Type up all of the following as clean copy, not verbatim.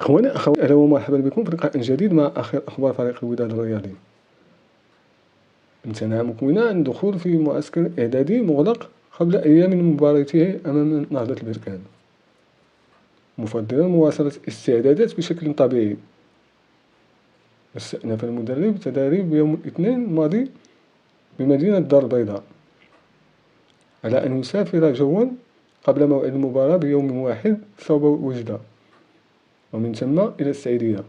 أخواني أهلا ومرحبا بكم في لقاء جديد مع آخر أخبار فريق الوداد الرياضي. امتنع مكونة عن الدخول في معسكر إعدادي مغلق قبل أيام من مباريته أمام نهضة البركان، مفضلا مواصلة الاستعدادات بشكل طبيعي. استأنف المدرب تدريب يوم الاثنين الماضي بمدينة الدار البيضاء، على أن يسافر جوا قبل موعد المباراة بيوم واحد صوب وجدة، ومن ثم إلى السعيدية.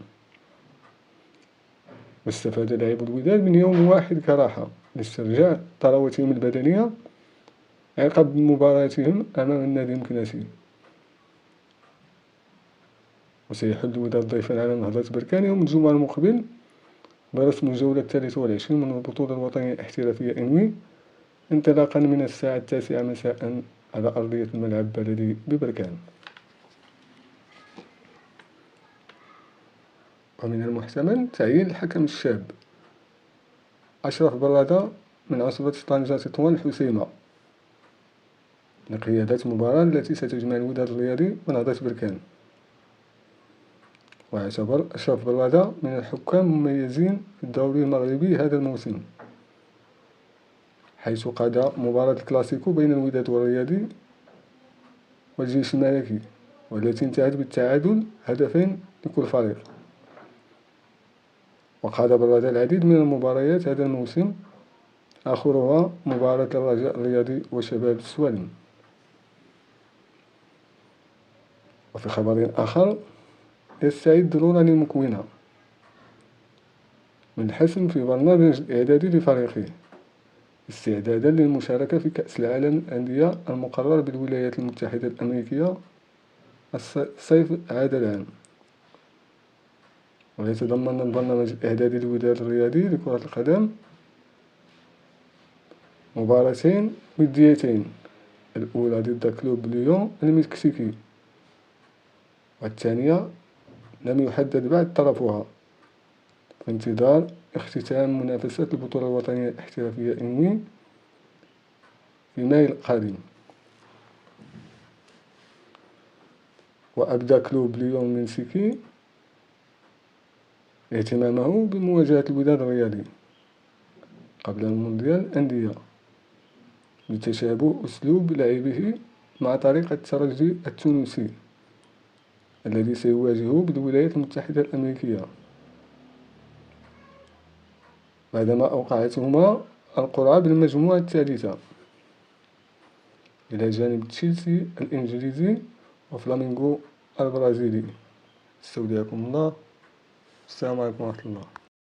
واستفاد لاعبو الوداد من يوم واحد كراحة لاسترجاع طراوتهم البدنية عقب مباراتهم أمام النادي المكناسي. وسيحل الوداد ضيفا على نهضة بركان يوم الجمعة المقبل برسم الجولة 23 من البطولة الوطنية الاحترافية إنوي، انطلاقا من الساعة 9 مساء على أرضية الملعب البلدي ببركان. ومن المحتمل تعيين الحكم الشاب أشرف برادة من عصبة طنجة تطوان الحسيمة لقيادة المباراة التي ستجمع الوداد الرياضي ونهضة بركان. ويعتبر أشرف برادة من الحكام المميزين في الدوري المغربي هذا الموسم، حيث قاد مباراة الكلاسيكو بين الوداد والرياضي والجيش الملكي، والتي انتهت بالتعادل هدفين لكل فريق. وقاد برادة العديد من المباريات هذا الموسم، آخرها مباراة الرجاء الرياضي وشباب السوالم. وفي خبر آخر، يستعد رونالد المكونة من الحسم في برنامج الإعدادي لفريقه استعدادا للمشاركة في كأس العالم للأندية المقرر بالولايات المتحدة الأمريكية الصيف هذا العام. ويتضمن البرنامج الإعدادي للوداد الرياضي لكرة القدم مباراتين وديتين، الأولى ضد كلوب ليون المكسيكي، والثانية لم يحدد بعد طرفها، في انتظار اختتام منافسات البطولة الوطنية الاحترافية إنوي في مايو القادم. وأبدى كلوب ليون المكسيكي اهتمامه بمواجهة الوداد الرياضي قبل المونديال الأندية لتشابه أسلوب لعبه مع طريقة الترجي التونسي الذي سيواجهه بالولايات المتحدة الأمريكية، بعدما أوقعتهما القرعة بالمجموعة الثالثة إلى جانب تشيلسي الإنجليزي وفلامينغو البرازيلي. استودعكم الله، السلام عليكم ورحمة الله.